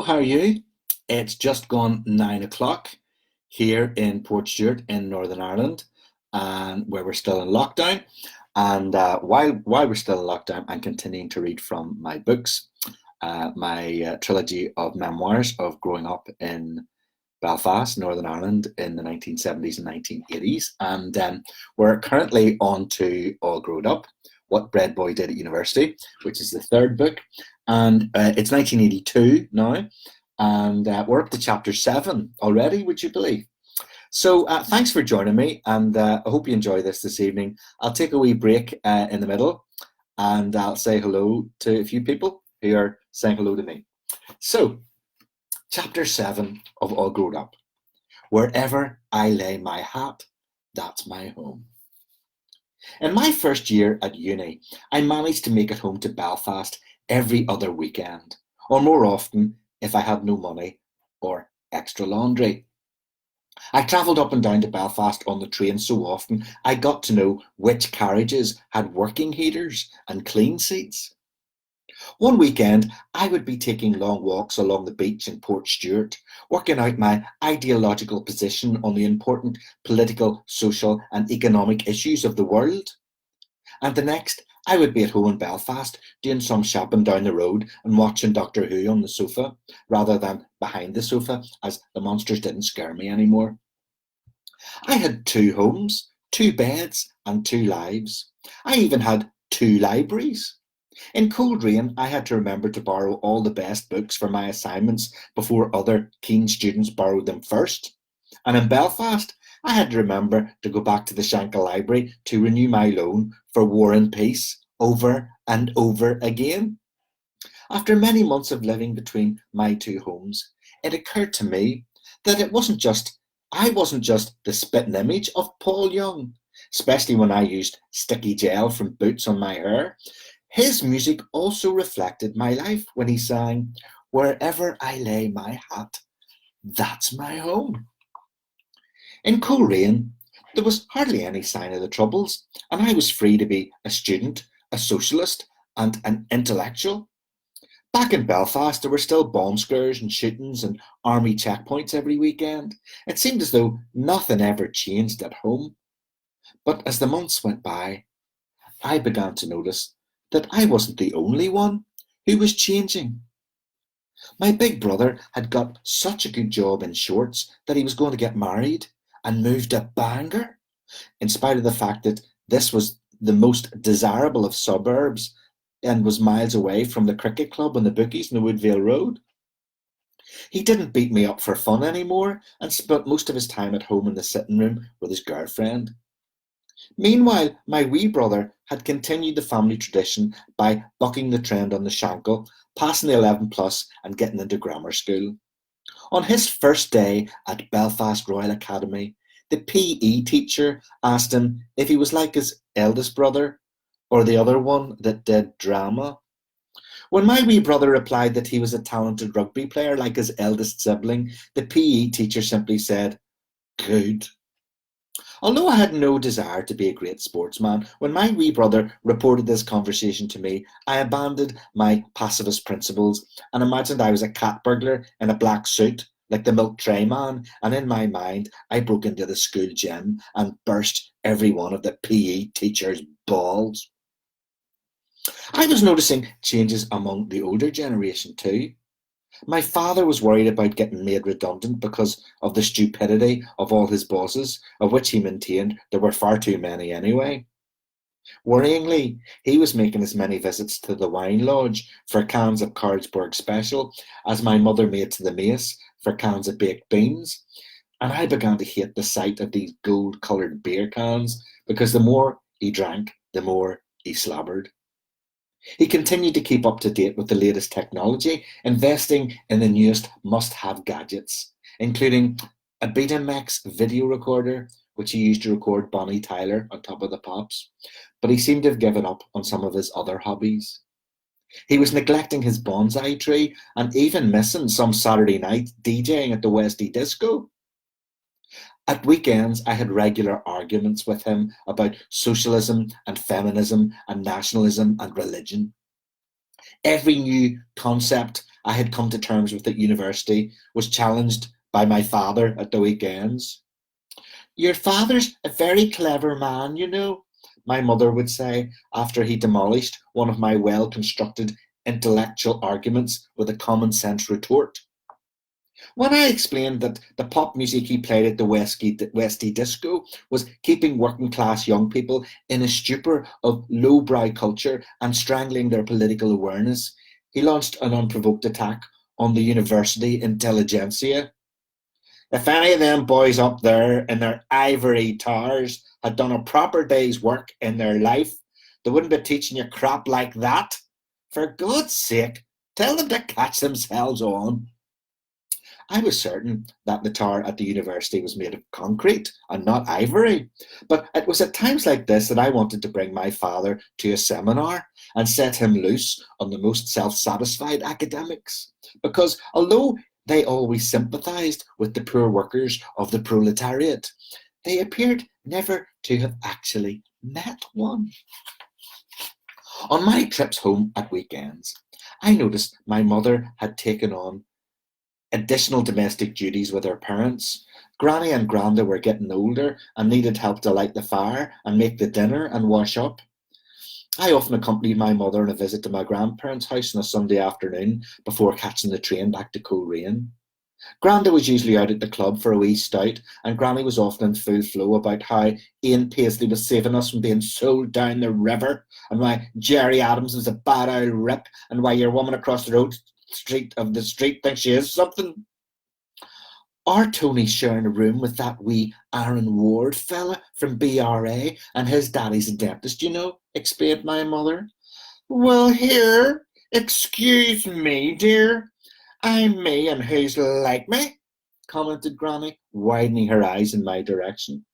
How are you? It's just gone 9 o'clock here in Portstewart in Northern Ireland, and where we're still in lockdown. And while we're still in lockdown, I'm continuing to read from my books, my trilogy of memoirs of growing up in Belfast, Northern Ireland, in the 1970s and 1980s. And we're currently on to All Grown Up: What Bread Boy Did at University, which is the third book. And it's 1982 now, and we're up to chapter 7 already, would you believe? So thanks for joining me, and I hope you enjoy this evening. I'll take a wee break in the middle, and I'll say hello to a few people who are saying hello to me. So, chapter 7 of All Grown Up. Wherever I lay my hat, that's my home. In my first year at uni, I managed to make it home to Belfast every other weekend, or more often if I had no money or extra laundry. I travelled up and down to Belfast on the train so often I got to know which carriages had working heaters and clean seats. One weekend, I would be taking long walks along the beach in Portstewart, working out my ideological position on the important political, social, and economic issues of the world. And the next, I would be at home in Belfast doing some shopping down the road and watching Doctor Who on the sofa, rather than behind the sofa, as the monsters didn't scare me anymore. I had two homes, two beds, and two lives. I even had two libraries. In Cold Rain, I had to remember to borrow all the best books for my assignments before other keen students borrowed them first. And in Belfast, I had to remember to go back to the Shankill Library to renew my loan for War and Peace over and over again. After many months of living between my two homes, it occurred to me that I wasn't just the spitting image of Paul Young, especially when I used sticky gel from Boots on my hair. His music also reflected my life when he sang, "Wherever I lay my hat, that's my home." In Coleraine, there was hardly any sign of the Troubles, and I was free to be a student, a socialist, and an intellectual. Back in Belfast, there were still bomb scares and shootings and army checkpoints every weekend. It seemed as though nothing ever changed at home. But as the months went by, I began to notice that I wasn't the only one who was changing. My big brother had got such a good job in shorts that he was going to get married and moved to Bangor, in spite of the fact that this was the most desirable of suburbs and was miles away from the cricket club and the bookies in the Woodvale Road. He didn't beat me up for fun anymore and spent most of his time at home in the sitting room with his girlfriend. Meanwhile, my wee brother had continued the family tradition by bucking the trend on the Shankill, passing the 11 plus and getting into grammar school. On his first day at Belfast Royal Academy, the PE teacher asked him if he was like his eldest brother or the other one that did drama. When my wee brother replied that he was a talented rugby player like his eldest sibling, the PE teacher simply said, "Good." Although I had no desire to be a great sportsman, when my wee brother reported this conversation to me, I abandoned my pacifist principles and imagined I was a cat burglar in a black suit, like the milk tray man, and in my mind I broke into the school gym and burst every one of the PE teacher's balls. I was noticing changes among the older generation too. My father was worried about getting made redundant because of the stupidity of all his bosses, of which he maintained there were far too many anyway. Worryingly, he was making as many visits to the wine lodge for cans of Carlsberg Special as my mother made to the Mace for cans of baked beans, and I began to hate the sight of these gold-coloured beer cans because the more he drank, the more he slobbered. He continued to keep up to date with the latest technology, investing in the newest must-have gadgets, including a Betamax video recorder, which he used to record Bonnie Tyler on Top of the Pops, but he seemed to have given up on some of his other hobbies. He was neglecting his bonsai tree and even missing some Saturday night DJing at the Westie Disco. At weekends, I had regular arguments with him about socialism and feminism and nationalism and religion. Every new concept I had come to terms with at university was challenged by my father at the weekends. Your father's a very clever man, you know, my mother would say after he demolished one of my well constructed intellectual arguments with a common sense retort. When I explained that the pop music he played at the Westie Disco was keeping working class young people in a stupor of lowbrow culture and strangling their political awareness, he launched an unprovoked attack on the university intelligentsia. If any of them boys up there in their ivory towers had done a proper day's work in their life, they wouldn't be teaching you crap like that. For God's sake, tell them to catch themselves on. I was certain that the tower at the university was made of concrete and not ivory. But it was at times like this that I wanted to bring my father to a seminar and set him loose on the most self-satisfied academics. Because although they always sympathised with the poor workers of the proletariat, they appeared never to have actually met one. On my trips home at weekends, I noticed my mother had taken on additional domestic duties with her parents. Granny and Granda were getting older and needed help to light the fire and make the dinner and wash up. I often accompanied my mother on a visit to my grandparents' house on a Sunday afternoon before catching the train back to Coleraine. Granda was usually out at the club for a wee stout, and Granny was often in full flow about how Ian Paisley was saving us from being sold down the river, and why Jerry Adams was a bad old rip, and why your woman across the road street thinks she is something. Our Tony's sharing a room with that wee Aaron Ward fella from BRA, and his daddy's a dentist, you know, explained my mother. Well, here, excuse me, dear. I'm me, and who's like me? Commented Granny, widening her eyes in my direction.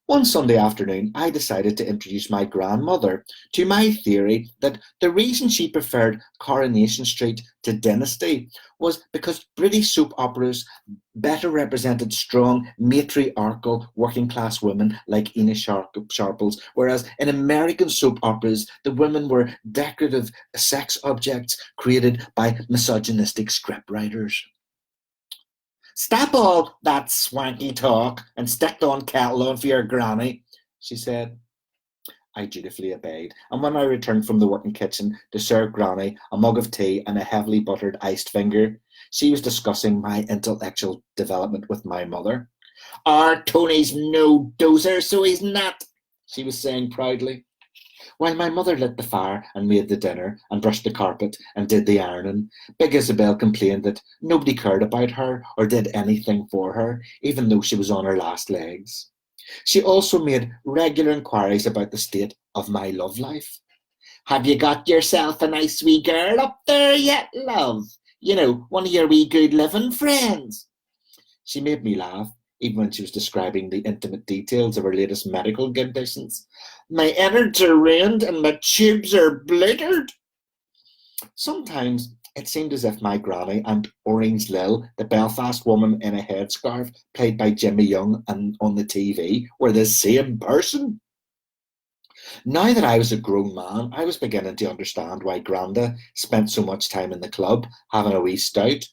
One Sunday afternoon, I decided to introduce my grandmother to my theory that the reason she preferred Coronation Street to Dynasty was because British soap operas better represented strong, matriarchal, working-class women like Ina Sharples, whereas in American soap operas, the women were decorative sex objects created by misogynistic scriptwriters. Stop all that swanky talk and stick on kettle on for your granny, she said. I dutifully obeyed, and when I returned from the working kitchen to serve Granny a mug of tea and a heavily buttered iced finger, she was discussing my intellectual development with my mother. Our Tony's no dozer, so he's not, she was saying proudly. While my mother lit the fire and made the dinner and brushed the carpet and did the ironing, Big Isabel complained that nobody cared about her or did anything for her, even though she was on her last legs. She also made regular inquiries about the state of my love life. Have you got yourself a nice wee girl up there yet, love? You know, one of your wee good living friends. She made me laugh, even when she was describing the intimate details of her latest medical conditions. My innards are ruined and my tubes are blistered. Sometimes it seemed as if my granny and Orange Lil, the Belfast woman in a headscarf played by Jimmy Young and on the TV, were the same person. Now that I was a grown man, I was beginning to understand why Granda spent so much time in the club having a wee stout.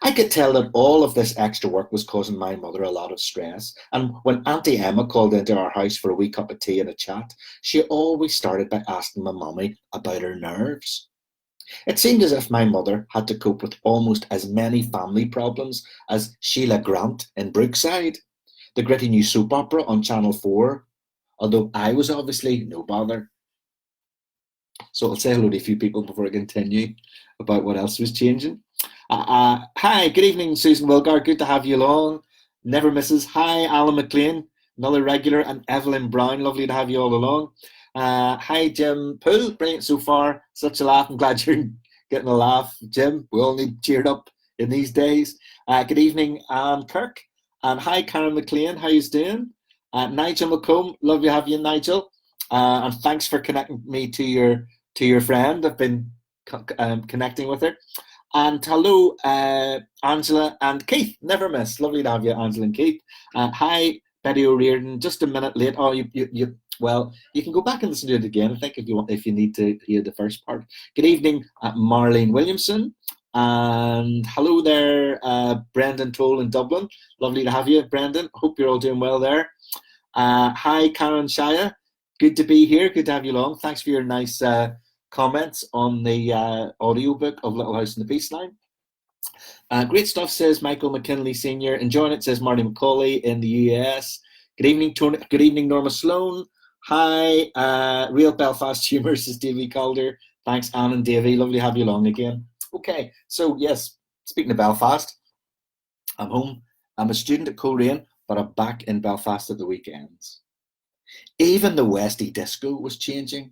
I could tell that all of this extra work was causing my mother a lot of stress, and when Auntie Emma called into our house for a wee cup of tea and a chat, she always started by asking my mummy about her nerves. It seemed as if my mother had to cope with almost as many family problems as Sheila Grant in Brookside, the gritty new soap opera on Channel 4, although I was obviously no bother. So I'll say hello to a few people before I continue about what else was changing. Hi, good evening, Susan Wilgar. Good to have you along. Never misses. Hi, Alan McLean, another regular, and Evelyn Brown. Lovely to have you all along. Hi, Jim Poole. Brilliant so far. Such a laugh. I'm glad you're getting a laugh, Jim. We all need cheered up in these days. Good evening, Anne Kirk. And hi, Karen McLean. How you doing? Nigel McComb. Love to have you, Nigel. And thanks for connecting me to your friend. I've been connecting with her. And hello, Angela and Keith. Never miss. Lovely to have you, Angela and Keith. Hi, Betty O'Riordan. Just a minute late. Oh, well, you can go back and listen to it again, I think, if you need to hear the first part. Good evening, Marlene Williamson. And hello there, Brendan Toll in Dublin. Lovely to have you, Brendan. Hope you're all doing well there. Hi, Karen Shaya. Good to be here. Good to have you along. Thanks for your nice comments on the audiobook of Little House in the Peace Line. Great stuff, says Michael McKinley Sr. Enjoying it, says Marty McCauley in the US. Good evening, Tony. Good evening, Norma Sloan. Hi, Real Belfast Humour, says Davy Calder. Thanks, Anne and Davy. Lovely to have you along again. Okay, so yes, speaking of Belfast, I'm home. I'm a student at Coleraine, but I'm back in Belfast at the weekends. Even the Westie Disco was changing.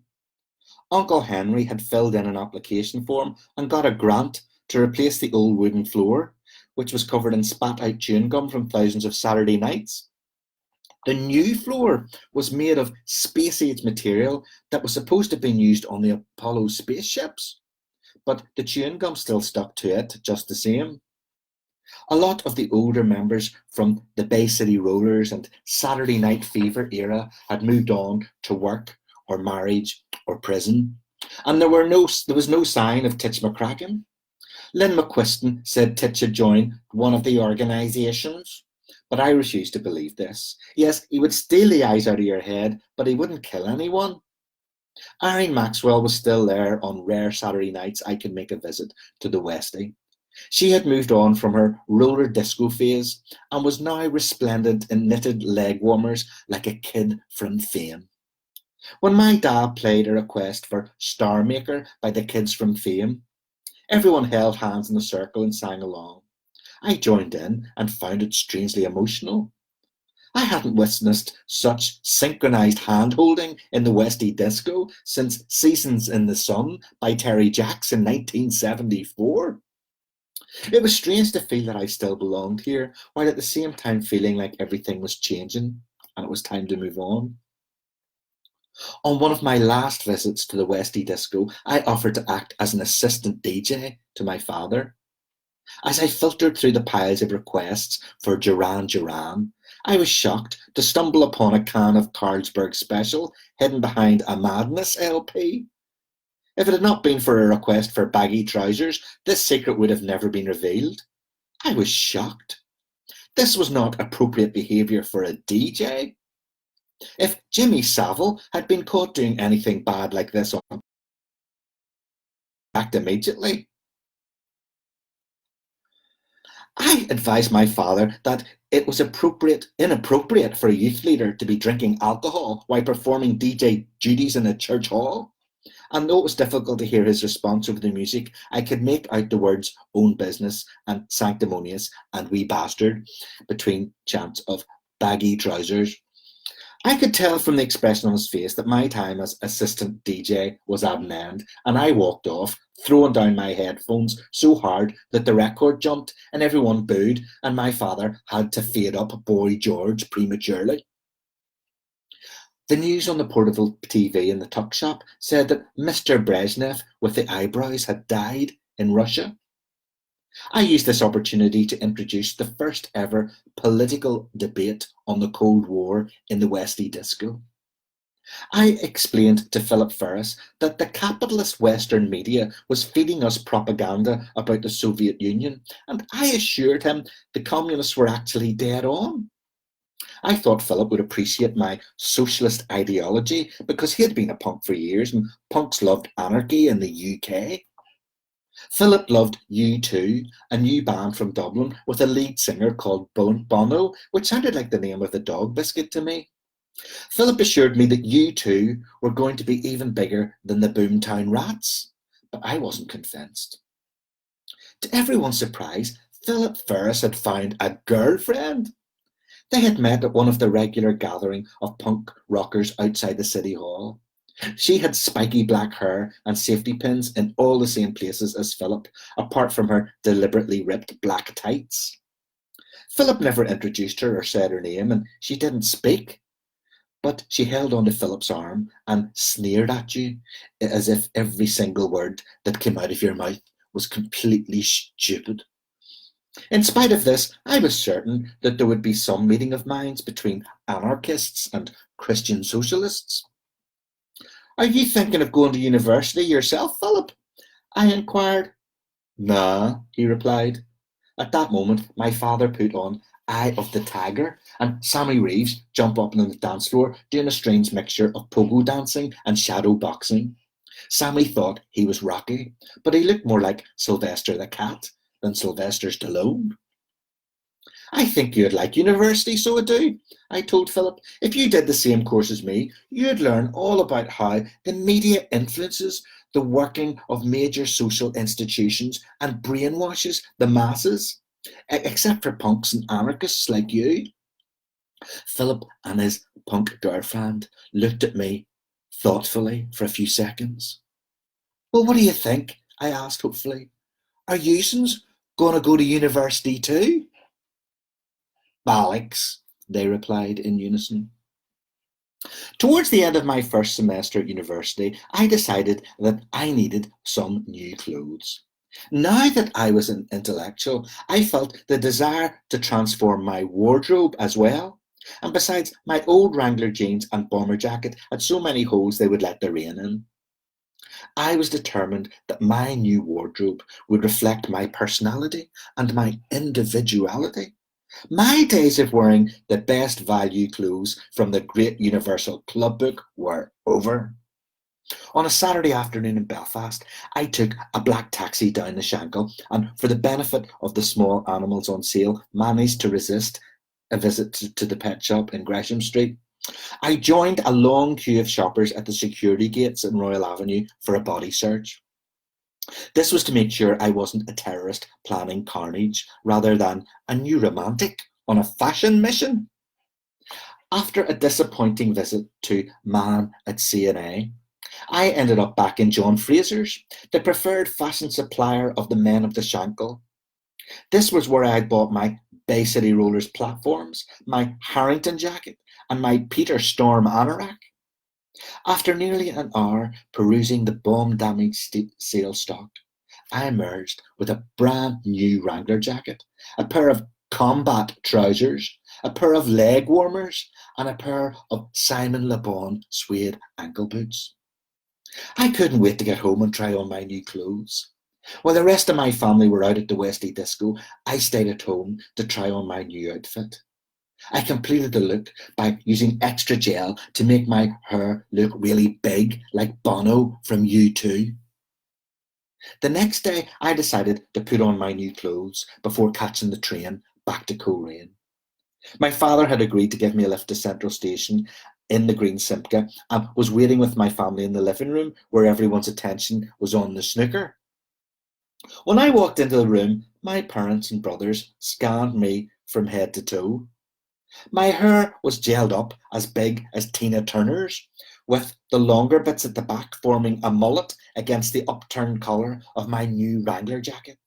Uncle Henry had filled in an application form and got a grant to replace the old wooden floor, which was covered in spat-out chewing gum from thousands of Saturday nights. The new floor was made of space-age material that was supposed to have been used on the Apollo spaceships, but the chewing gum still stuck to it just the same. A lot of the older members from the Bay City Rollers and Saturday Night Fever era had moved on to work or marriage or prison, and there was no sign of Titch McCracken. Lynn McQuiston said Titch had joined one of the organisations, but I refused to believe this. Yes, he would steal the eyes out of your head, but he wouldn't kill anyone. Irene Maxwell was still there on rare Saturday nights I could make a visit to the Westie. She had moved on from her roller disco phase and was now resplendent in knitted leg warmers like a kid from Fame. When my dad played a request for Star Maker by the Kids from Fame, everyone held hands in a circle and sang along. I joined in and found it strangely emotional. I hadn't witnessed such synchronised hand-holding in the Westie Disco since Seasons in the Sun by Terry Jacks in 1974. It was strange to feel that I still belonged here, while at the same time feeling like everything was changing and it was time to move on. On one of my last visits to the Westie Disco, I offered to act as an assistant DJ to my father. As I filtered through the piles of requests for Duran Duran, I was shocked to stumble upon a can of Carlsberg Special hidden behind a Madness LP. If it had not been for a request for baggy trousers, this secret would have never been revealed. I was shocked. This was not appropriate behaviour for a DJ. If Jimmy Savile had been caught doing anything bad like this, on act immediately. I advised my father that it was inappropriate for a youth leader to be drinking alcohol while performing DJ duties in a church hall. And though it was difficult to hear his response over the music, I could make out the words own business and sanctimonious and wee bastard between chants of baggy trousers. I could tell from the expression on his face that my time as assistant DJ was at an end, and I walked off, throwing down my headphones so hard that the record jumped and everyone booed, and my father had to fade up Boy George prematurely. The news on the portable TV in the tuck shop said that Mr. Brezhnev with the eyebrows had died in Russia. I used this opportunity to introduce the first ever political debate on the Cold War in the Westie Disco. I explained to Philip Ferris that the capitalist Western media was feeding us propaganda about the Soviet Union, and I assured him the communists were actually dead on. I thought Philip would appreciate my socialist ideology because he had been a punk for years and punks loved anarchy in the UK. Philip loved U2, a new band from Dublin with a lead singer called Bono, which sounded like the name of the dog biscuit to me. Philip assured me that U2 were going to be even bigger than the Boomtown Rats, but I wasn't convinced. To everyone's surprise, Philip Ferris had found a girlfriend. They had met at one of the regular gathering of punk rockers outside the City Hall. She had spiky black hair and safety pins in all the same places as Philip, apart from her deliberately ripped black tights. Philip never introduced her or said her name, and she didn't speak, but she held onto Philip's arm and sneered at you as if every single word that came out of your mouth was completely stupid. In spite of this, I was certain that there would be some meeting of minds between anarchists and Christian socialists. Are you thinking of going to university yourself, Philip? I inquired. Nah, he replied. At that moment, my father put on Eye of the Tiger, and Sammy Reeves jumped up on the dance floor doing a strange mixture of pogo dancing and shadow boxing. Sammy thought he was Rocky, but he looked more like Sylvester the Cat than Sylvester Stallone. I think you'd like university, so I do, I told Philip. If you did the same course as me, you'd learn all about how the media influences the working of major social institutions and brainwashes the masses, except for punks and anarchists like you. Philip and his punk girlfriend looked at me thoughtfully for a few seconds. Well, what do you think? I asked hopefully. Are you going to go to university too? Bollocks, they replied in unison. Towards the end of my first semester at university, I decided that I needed some new clothes. Now that I was an intellectual, I felt the desire to transform my wardrobe as well. And besides, my old Wrangler jeans and bomber jacket had so many holes they would let the rain in. I was determined that my new wardrobe would reflect my personality and my individuality. My days of wearing the best value clothes from the Great Universal Club Book were over. On a Saturday afternoon in Belfast, I took a black taxi down the Shankill and, for the benefit of the small animals on sale, managed to resist a visit to the pet shop in Gresham Street. I joined a long queue of shoppers at the security gates in Royal Avenue for a body search. This was to make sure I wasn't a terrorist planning carnage rather than a new romantic on a fashion mission. After a disappointing visit to Man at C&A, I ended up back in John Fraser's, the preferred fashion supplier of the men of the Shankill. This was where I had bought my Bay City Rollers platforms, my Harrington jacket, and my Peter Storm anorak. After nearly an hour perusing the bomb-damaged sale stock, I emerged with a brand new Wrangler jacket, a pair of combat trousers, a pair of leg warmers, and a pair of Simon Le Bon suede ankle boots. I couldn't wait to get home and try on my new clothes. While the rest of my family were out at the Westie Disco, I stayed at home to try on my new outfit. I completed the look by using extra gel to make my hair look really big, like Bono from U2. The next day, I decided to put on my new clothes before catching the train back to Coleraine. My father had agreed to give me a lift to Central Station in the Green Simca and was waiting with my family in the living room where everyone's attention was on the snooker. When I walked into the room, my parents and brothers scanned me from head to toe. My hair was gelled up as big as Tina Turner's, with the longer bits at the back forming a mullet against the upturned collar of my new Wrangler jacket.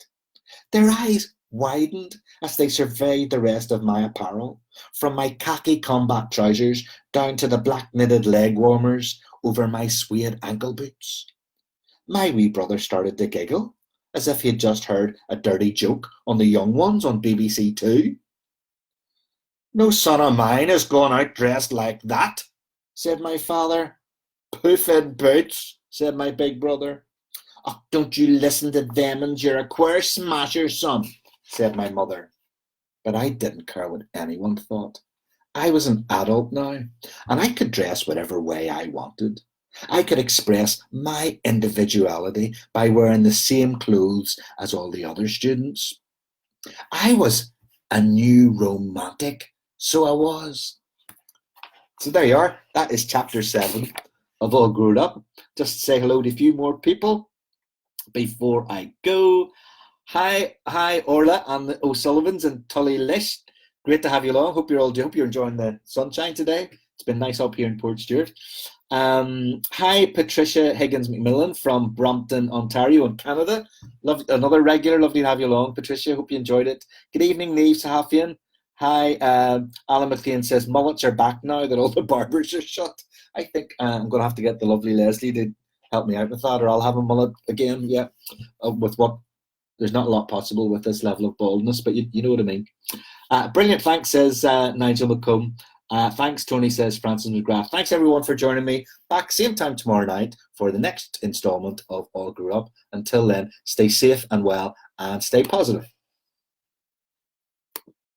Their eyes widened as they surveyed the rest of my apparel, from my khaki combat trousers down to the black knitted leg warmers over my suede ankle boots. My wee brother started to giggle, as if he had just heard a dirty joke on the young ones on BBC Two. No son of mine has gone out dressed like that, said my father. Poofing boots, said my big brother. Oh, don't you listen to them and you're a queer smasher, son, said my mother. But I didn't care what anyone thought. I was an adult now, and I could dress whatever way I wanted. I could express my individuality by wearing the same clothes as all the other students. I was a new romantic, so I was. So there you are. That is chapter 7 of All Grown Up. Just say hello to a few more people before I go. Hi, Orla and the O'Sullivans and Tully Lish. Great to have you along. Hope you're enjoying the sunshine today. It's been nice up here in Port Stewart. Hi, Patricia Higgins McMillan from Brampton, Ontario in Canada. Another regular. Lovely to have you along, Patricia. Hope you enjoyed it. Good evening, Neve Sahafian. Hi, Alan McLean says mullets are back now that all the barbers are shut. I think I'm going to have to get the lovely Leslie to help me out with that, or I'll have a mullet again. Yeah, with what? There's not a lot possible with this level of baldness, but you know what I mean. Brilliant, thanks, says Nigel McComb. Thanks, Tony, says Francis McGrath. Thanks, everyone, for joining me. Back same time tomorrow night for the next installment of All Grew Up. Until then, stay safe and well and stay positive.